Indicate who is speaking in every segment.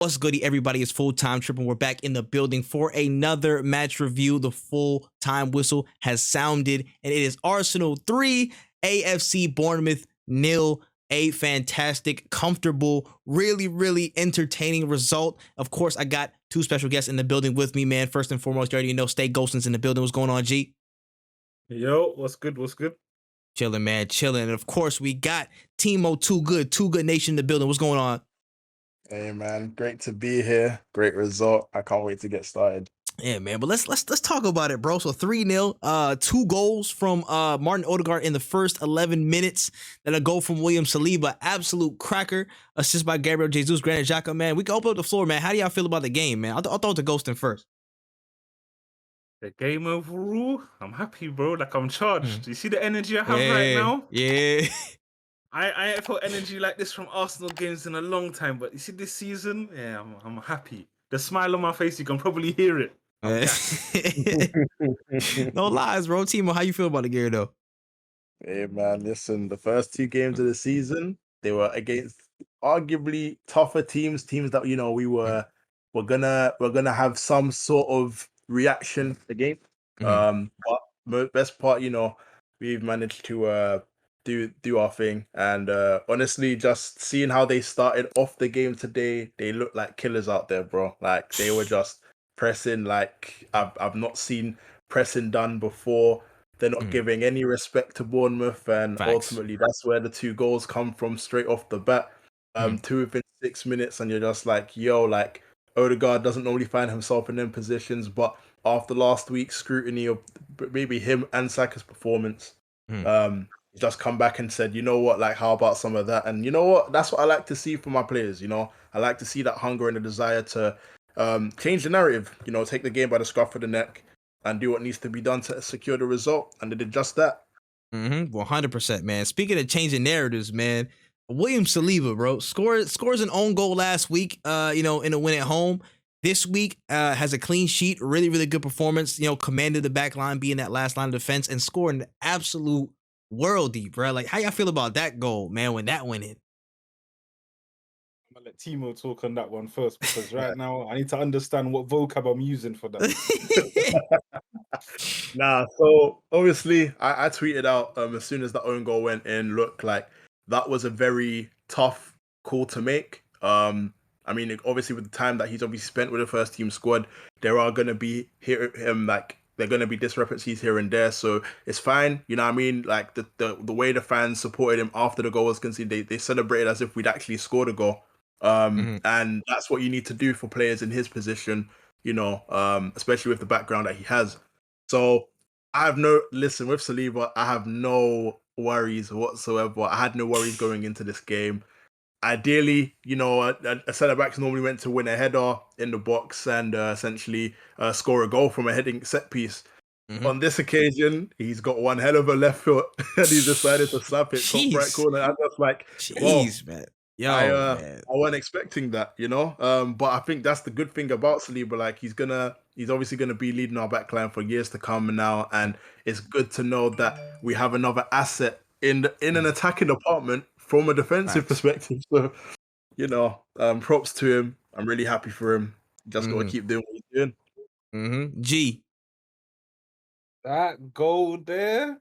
Speaker 1: What's goody, everybody? It's Full-Time Tripping. We're back in the building for another match review. The full-time whistle has sounded, and it is Arsenal 3, AFC Bournemouth 0. A fantastic, comfortable, really, really entertaining result. Of course, I got two special guests in the building with me, man. First and foremost, you already know, Stay Ghostin's in the building. What's going on, G?
Speaker 2: Yo, what's good? What's good?
Speaker 1: Chilling, man, chilling. And of course, we got Timo Too Good Nation in the building. What's going on?
Speaker 3: Hey man, great to be here. Great result. I can't wait to get started.
Speaker 1: Yeah, man. But let's talk about it, bro. So 3-0, 2 goals from Martin Odegaard in the first 11 minutes. Then a goal from William Saliba, absolute cracker. Assist by Gabriel Jesus, Granit Xhaka, man. We can open up the floor, man. How do y'all feel about the game, man? I'll throw it to Ghostin first.
Speaker 2: The game overall, I'm happy, bro. Like, I'm charged. You see the energy I have right now?
Speaker 1: Yeah.
Speaker 2: I ain't felt energy like this from Arsenal games in a long time, but you see this season, yeah, I'm happy. The smile on my face, you can probably hear it.
Speaker 1: No lies, bro. Timo, how you feel about the game, though?
Speaker 3: Hey man, listen, the first 2 games of the season, they were against arguably tougher teams that we're gonna have some sort of reaction against. But best part, we've managed to do our thing, and honestly, just seeing how they started off the game today, they look like killers out there, bro. Like, they were just pressing like I've not seen pressing done before. They're not giving any respect to Bournemouth, and ultimately that's where the 2 goals come from straight off the bat. 2 within 6 minutes, and you're just like, yo, like, Odegaard doesn't normally find himself in them positions, but after last week's scrutiny of maybe him and Saka's performance, just come back and said, you know what, like, how about some of that? And you know what, that's what I like to see from my players. I like to see that hunger and the desire to change the narrative, take the game by the scruff of the neck and do what needs to be done to secure the result. And they did just that.
Speaker 1: 100%, man. Speaking of changing narratives, man, William Saliba, bro, scores an own goal last week, in a win at home. This week has a clean sheet, really, really good performance, commanded the back line, being that last line of defense, and scored an absolute worldie, bro. Like, how y'all feel about that goal, man, when that went in?
Speaker 2: I'm gonna let Timo talk on that one first, because right now I need to understand what vocab I'm using for that.
Speaker 3: Nah, so obviously I tweeted out as soon as the own goal went in, look, like, that was a very tough call to make. I mean, obviously with the time that he's obviously spent with the first team squad, there are gonna be they're gonna be discrepancies here and there. So it's fine, you know what I mean? Like, the way the fans supported him after the goal was conceded, they celebrated as if we'd actually scored a goal. And that's what you need to do for players in his position, especially with the background that he has. So with Saliba, I have no worries whatsoever. I had no worries going into this game. Ideally, a centre back's normally meant to win a header in the box and essentially score a goal from a heading set piece. On this occasion, he's got one hell of a left foot and he decided to slap it top right corner. I'm just like,
Speaker 1: jeez, man. Yo,
Speaker 3: man. I wasn't expecting that, but I think that's the good thing about Saliba. Like, he's obviously gonna be leading our backline for years to come now, and it's good to know that we have another asset in an attacking department from a defensive perspective. So, props to him. I'm really happy for him. Just gotta keep doing what he's doing.
Speaker 1: G.
Speaker 2: That goal there,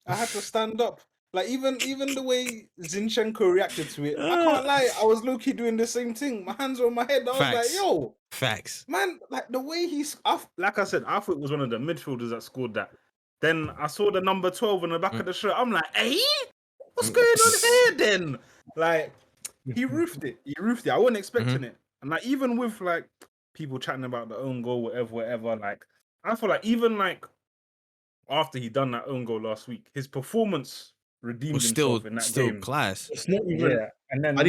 Speaker 2: I had to stand up. Like, even the way Zinchenko reacted to it, I can't lie, I was low-key doing the same thing. My hands were on my head. I was like, yo.
Speaker 1: Facts.
Speaker 2: Man, like, the way like I said, I thought it was one of the midfielders that scored that. Then I saw the number 12 on the back of the shirt. I'm like, hey, what's going on here then? Like, he roofed it. I wasn't expecting it. And like, even with like people chatting about the own goal, whatever, like, I feel like even like after he done that own goal last week, his performance redeemed himself in that game.
Speaker 1: Class.
Speaker 3: It's not even.
Speaker 2: Yeah, and then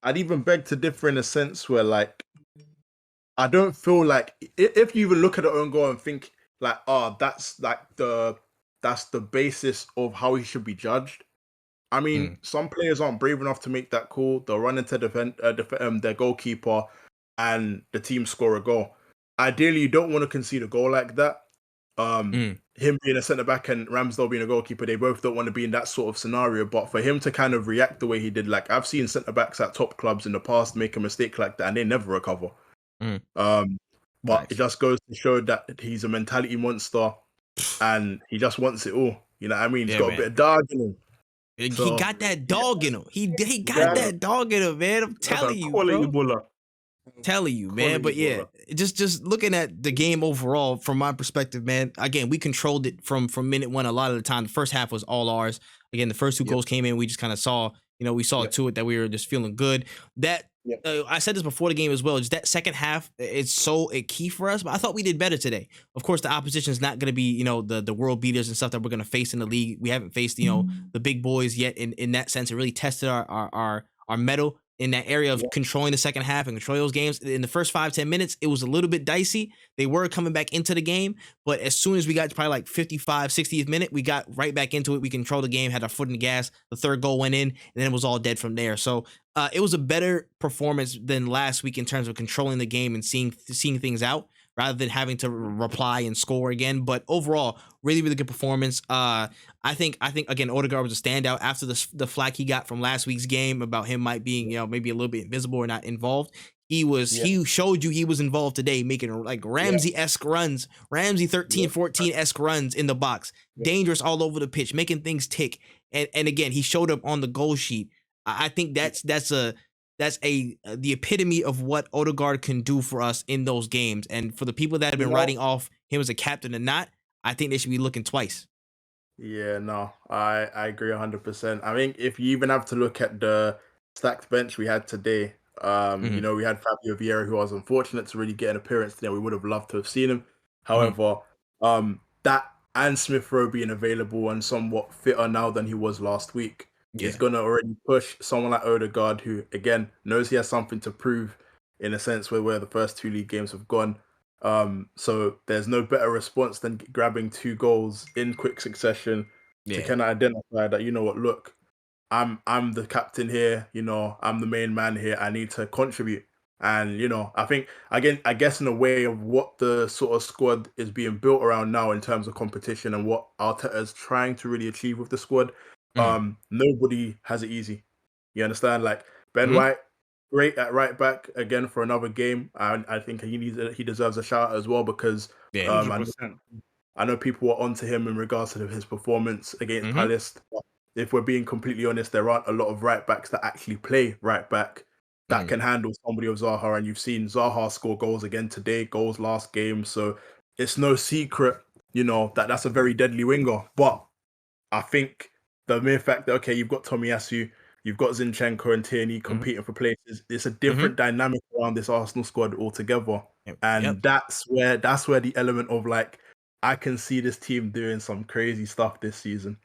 Speaker 3: I'd even beg to differ in a sense where, like, I don't feel like if you even look at the own goal and think like, that's like that's the basis of how he should be judged. I mean, some players aren't brave enough to make that call. They'll run into their goalkeeper, and the team score a goal. Ideally, you don't want to concede a goal like that. him being a centre back and Ramsdale being a goalkeeper, they both don't want to be in that sort of scenario. But for him to kind of react the way he did, like I've seen centre backs at top clubs in the past make a mistake like that and they never recover.
Speaker 1: Mm.
Speaker 3: But
Speaker 1: Nice.
Speaker 3: it just goes to show that he's a mentality monster and he just wants it all. You know what I mean? He's
Speaker 1: Yeah,
Speaker 3: got
Speaker 1: man.
Speaker 3: a bit of dog in him.
Speaker 1: He
Speaker 3: So,
Speaker 1: got that dog in him. He got
Speaker 3: Yeah.
Speaker 1: that dog in him, man. I'm
Speaker 2: That's
Speaker 1: telling
Speaker 2: a
Speaker 1: you,
Speaker 2: quality
Speaker 1: bro.
Speaker 2: baller.
Speaker 1: Telling you, man. But
Speaker 2: Quality
Speaker 1: yeah, just looking at the game overall from my perspective, man. Again, we controlled it from minute one a lot of the time. The first half was all ours. Again, the first two
Speaker 3: Yep.
Speaker 1: goals came in. We just kind of saw, we saw
Speaker 3: Yep.
Speaker 1: to it that we were just feeling good. That
Speaker 3: Yep.
Speaker 1: I said this before the game as well. Just that second half, it's so key for us. But I thought we did better today. Of course, the opposition is not going to be, the world beaters and stuff that we're going to face in the league. We haven't faced, the big boys yet. In that sense, it really tested our mettle in that area of controlling the second half and controlling those games. In the first 5-10 minutes, it was a little bit dicey. They were coming back into the game, but as soon as we got to probably like 55, 60th minute, we got right back into it. We controlled the game, had our foot in the gas. The third goal went in, and then it was all dead from there. So it was a better performance than last week in terms of controlling the game and seeing things out, rather than having to reply and score again. But overall, really, really good performance. I think again, Odegaard was a standout after the flack he got from last week's game about him might being, maybe a little bit invisible or not involved. He showed you he was involved today, making like Ramsey-esque runs, Ramsey 13, 14-esque runs in the box, dangerous all over the pitch, making things tick. And again, he showed up on the goal sheet. I think that's the epitome of what Odegaard can do for us in those games. And for the people that have been writing off him as a captain or not, I think they should be looking twice.
Speaker 3: Yeah, no, I agree 100%. I think if you even have to look at the stacked bench we had today, we had Fabio Vieira, who was unfortunate to really get an appearance today. We would have loved to have seen him. However, that and Smith Rowe being available and somewhat fitter now than he was last week is going to already push someone like Odegaard, who, again, knows he has something to prove in a sense where the first two league games have gone. So there's no better response than grabbing 2 goals in quick succession to kind of identify that, look, I'm the captain here, I'm the main man here, I need to contribute. And, I think, again, I guess in a way of what the sort of squad is being built around now in terms of competition and what Arteta is trying to really achieve with the squad, nobody has it easy. You understand? Like Ben White, great at right back again for another game. I think he deserves a shout out as well because
Speaker 2: 100%.
Speaker 3: I know people were onto him in regards to his performance against Palace. But if we're being completely honest, there aren't a lot of right backs that actually play right back that can handle somebody of Zaha. And you've seen Zaha score goals again today, goals last game. So it's no secret, that's a very deadly winger. But I think the mere fact that, okay, you've got Tomiyasu, you've got Zinchenko and Tierney competing for places, it's a different dynamic around this Arsenal squad altogether. And that's where the element of like, I can see this team doing some crazy stuff this season.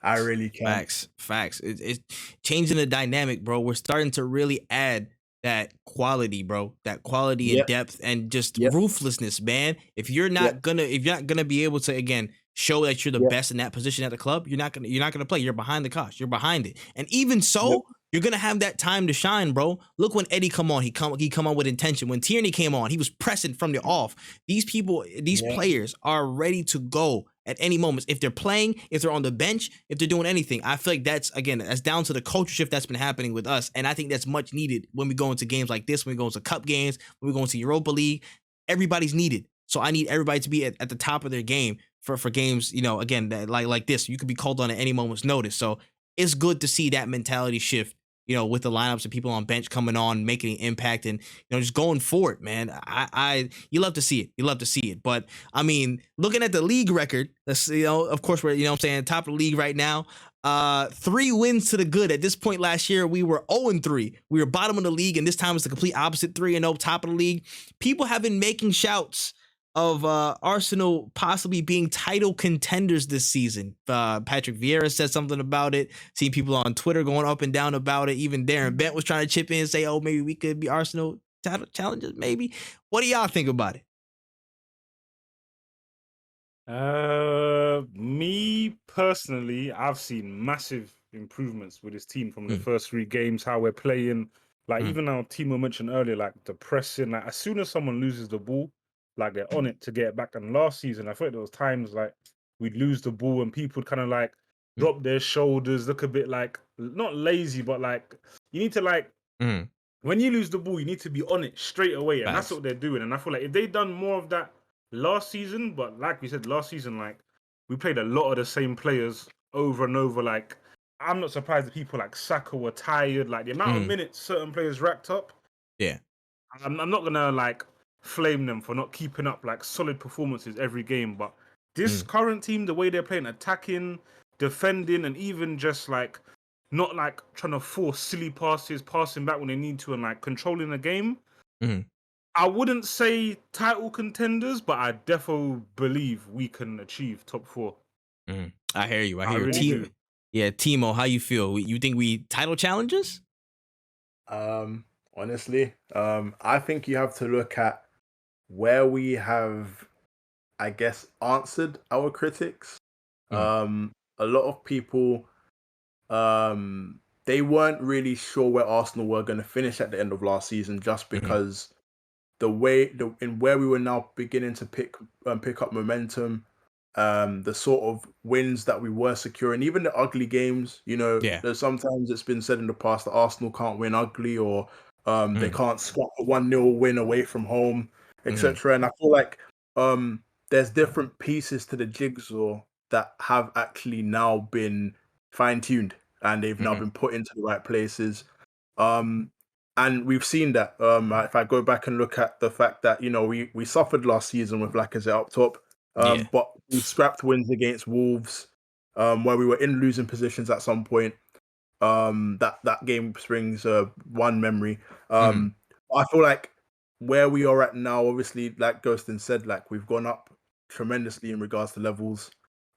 Speaker 3: I really can.
Speaker 1: Facts. It's changing the dynamic, bro. We're starting to really add that quality, bro. That quality and depth and just ruthlessness, man. If you're not gonna be able to again show that you're the best in that position at the club, you're not gonna play. You're behind the cosh. You're behind it. And even so, you're gonna have that time to shine, bro. Look when Eddie come on, he come on with intention. When Tierney came on, he was pressing from the off. These players are ready to go at any moment. If they're playing, if they're on the bench, if they're doing anything. I feel like that's down to the culture shift that's been happening with us. And I think that's much needed when we go into games like this, when we go into cup games, when we go into Europa League. Everybody's needed. So I need everybody to be at the top of their game for games, again, like this. You could be called on at any moment's notice. So it's good to see that mentality shift, with the lineups and people on bench coming on, making an impact and, just going forward, man. You love to see it. You love to see it. But I mean, looking at the league record, let's, of course we're, top of the league right now. 3 wins to the good. At this point last year, we were 0-3. We were bottom of the league, and this time it's the complete opposite, 3-0, top of the league. People have been making shouts of Arsenal possibly being title contenders this season. Patrick Vieira said something about it. Seen people on Twitter going up and down about it. Even Darren Bent was trying to chip in and say, oh, maybe we could be Arsenal title challengers, maybe. What do y'all think about it?
Speaker 2: Me personally, I've seen massive improvements with this team from the first 3 games, how we're playing. Like even our Timo mentioned earlier, like the pressing, like as soon as someone loses the ball, like they're on it to get it back. And last season, I thought there was times like we'd lose the ball and people would kind of like drop their shoulders, look a bit like not lazy, but like you need to like
Speaker 1: Mm.
Speaker 2: when you lose the ball, you need to be on it straight away, and that's
Speaker 1: Facts.
Speaker 2: what they're doing. And I feel like if they'd done more of that last season, but like we said last season, like we played a lot of the same players over and over. Like I'm not surprised that people like Saka were tired. Like the amount of minutes certain players racked up.
Speaker 1: Yeah.
Speaker 2: I'm not gonna like flame them for not keeping up like solid performances every game, but this current team, the way they're playing, attacking, defending, and even just like not like trying to force silly passes, passing back when they need to, and like controlling the game. I wouldn't say title contenders, but I defo believe we can achieve top 4.
Speaker 1: I hear you. I
Speaker 2: I
Speaker 1: hear
Speaker 2: really
Speaker 1: you.
Speaker 2: do.
Speaker 1: Yeah, Timo, how you feel? You think we title challenges?
Speaker 3: Honestly, I think you have to look at where we have, I guess, answered our critics. A lot of people, they weren't really sure where Arsenal were going to finish at the end of last season, just because in where we were now beginning to pick up momentum, the sort of wins that we were securing, even the ugly games.
Speaker 1: Yeah.
Speaker 3: There's sometimes it's been said in the past that Arsenal can't win ugly, or they can't scrap a 1-0 win away from home, etc. And I feel like there's different pieces to the jigsaw that have actually now been fine-tuned, and they've now been put into the right places. And we've seen that. If I go back and look at the fact that we suffered last season with Lacazette up top, but we scrapped wins against Wolves, where we were in losing positions at some point. That game springs one memory. I feel like where we are at now, obviously, like Ghostin said, like we've gone up tremendously in regards to levels.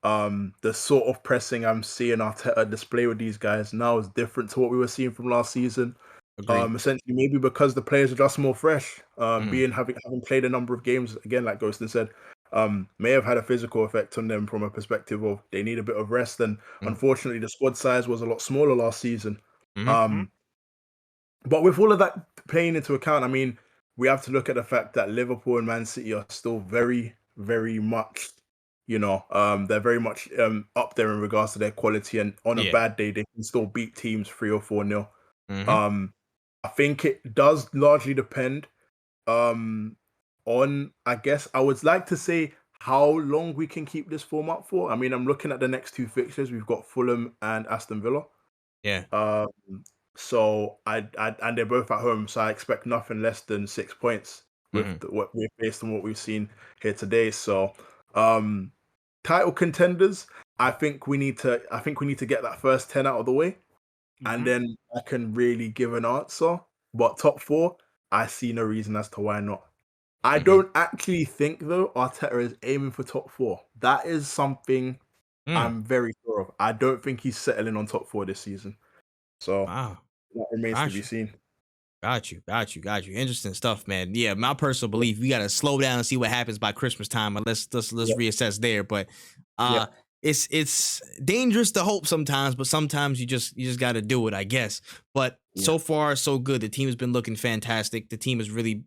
Speaker 3: The sort of pressing I'm seeing Arteta display with these guys now is different to what we were seeing from last season. Essentially, maybe because the players are just more fresh, having played a number of games again, like Ghostin said, may have had a physical effect on them from a perspective of they need a bit of rest. And unfortunately, the squad size was a lot smaller last season. But with all of that playing into account, I mean, we have to look at the fact that Liverpool and Man City are still very, very much, they're very much up there in regards to their quality. And on a bad day, they can still beat teams 3 or 4-0. I think it does largely depend on, I guess, I would like to say how long we can keep this form up for. I mean, I'm looking at the next 2 fixtures. We've got Fulham and Aston Villa.
Speaker 1: Yeah.
Speaker 3: So and they're both at home, so I expect nothing less than 6 points based on what we've seen here today. So, title contenders, I think we need to get that first 10 out of the way, and then I can really give an answer. But top 4, I see no reason as to why not. I don't actually think though Arteta is aiming for top 4. That is something I'm very sure of. I don't think he's settling on top 4 this season. So that remains to be seen.
Speaker 1: Got you. Interesting stuff, man. Yeah, my personal belief, we gotta slow down and see what happens by Christmas time, and let's reassess there. But it's dangerous to hope sometimes, but sometimes you just gotta do it, I guess. But so far, so good. The team has been looking fantastic. The team is really,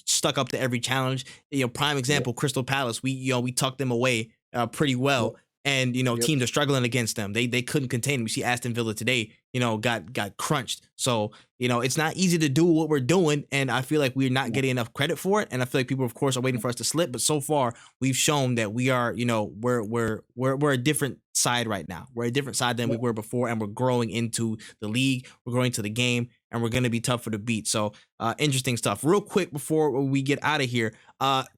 Speaker 1: stuck up to every challenge. Prime example, Crystal Palace. We tucked them away pretty well. And teams are struggling against them. They couldn't contain them. We see Aston Villa today, got crunched. So it's not easy to do what we're doing, and I feel like we're not getting enough credit for it. And I feel like people, of course, are waiting for us to slip. But so far, we've shown that we are, we're a different side right now. We're a different side than we were before, and we're growing into the league. We're growing to the game, and we're going to be tougher to beat. So interesting stuff. Real quick before we get out of here,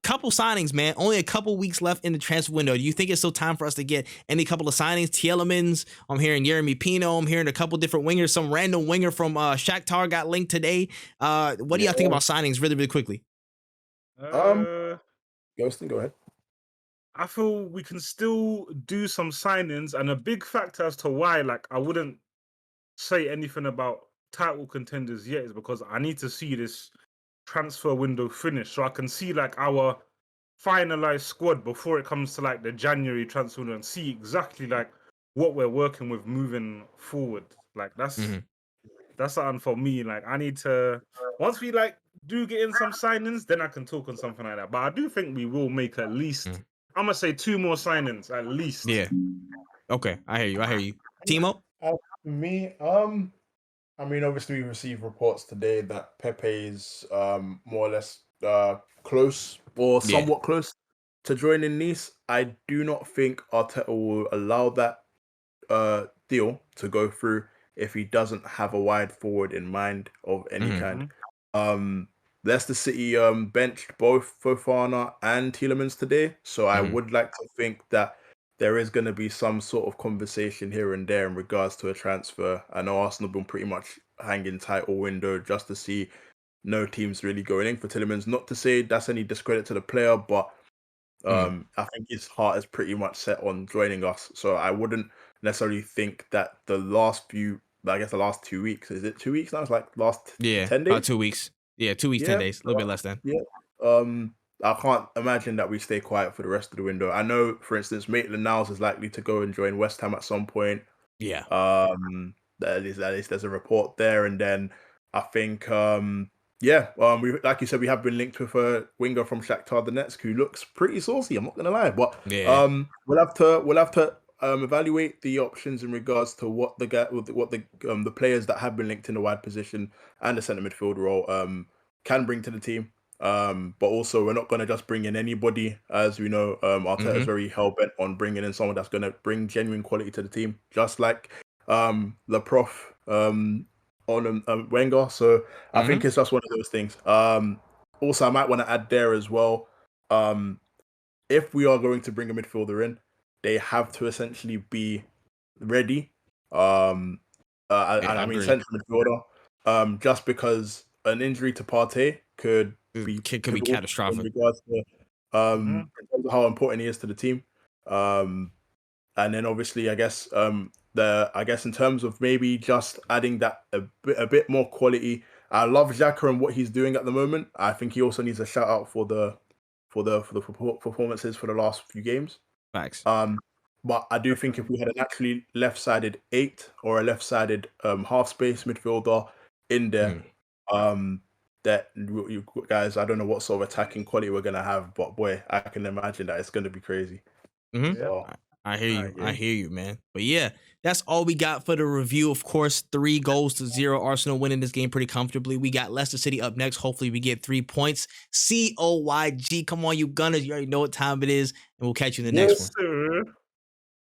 Speaker 1: couple signings, man. Only a couple weeks left in the transfer window. Do you think it's still time for us to get any couple of signings? Tielemans, I'm hearing Yeremy Pino. I'm hearing a couple different wingers. Some random winger from Shakhtar got linked today. What do y'all think about signings really, really quickly?
Speaker 3: Ghostin, go ahead.
Speaker 2: I feel we can still do some signings, and a big factor as to why, like, I wouldn't say anything about title contenders yet is because I need to see this transfer window finish so I can see like our finalized squad before it comes to like the January transfer window and see exactly like what we're working with moving forward. Like that's something for me. Like I need to, once we like do get in some signings, then I can talk on something like that. But I do think we will make at least I'm gonna say 2 more signings at least.
Speaker 1: Yeah. Okay, I hear you. Timo?
Speaker 3: Me, I mean, obviously, we received reports today that Pepe is more or less close or
Speaker 1: Yeah.
Speaker 3: somewhat close to joining Nice. I do not think Arteta will allow that deal to go through if he doesn't have a wide forward in mind of any kind. Leicester City benched both Fofana and Tielemans today, so I would like to think that there is going to be some sort of conversation here and there in regards to a transfer. I know Arsenal have been pretty much hanging tight all window just to see no teams really going in for Tielemans. Not to say that's any discredit to the player, but I think his heart is pretty much set on joining us. So I wouldn't necessarily think that the last 2 weeks, is it 2 weeks now? It's like last 10 days?
Speaker 1: About 2 weeks. Yeah, 2 weeks, 10 days, a little bit less than.
Speaker 3: Yeah. I can't imagine that we stay quiet for the rest of the window. I know, for instance, Maitland-Niles is likely to go and join West Ham at some point.
Speaker 1: Yeah.
Speaker 3: At least there's a report there, and then I think we, like you said, we have been linked with a winger from Shakhtar Donetsk who looks pretty saucy. I'm not gonna lie, but we'll have to evaluate the options in regards to what the players that have been linked in the wide position and the centre midfield role can bring to the team. But also we're not going to just bring in anybody, as we know. Arteta is very hell-bent on bringing in someone that's going to bring genuine quality to the team, just like the prof on Wenger. So I think it's just one of those things. Also, I might want to add there as well, if we are going to bring a midfielder in, they have to essentially be ready. I mean, central midfielder, just because an injury to Partey could be
Speaker 1: catastrophic
Speaker 3: in regards to in terms of how important he is to the team. And then obviously, I guess in terms of maybe just adding that a bit more quality. I love Xhaka and what he's doing at the moment. I think he also needs a shout out for the performances for the last few games.
Speaker 1: Facts.
Speaker 3: But I do think if we had an actually left-sided 8 or a left-sided half space midfielder in there, that you guys, I don't know what sort of attacking quality we're gonna have, but boy, I can imagine that it's gonna be crazy. So,
Speaker 1: I hear you, man. But yeah, that's all we got for the review. Of course, 3-0 Arsenal winning this game pretty comfortably. We got Leicester City up next. Hopefully we get 3 points. COYG. Come on, you Gunners. You already know what time it is. And we'll catch you in the next one.
Speaker 2: Sir.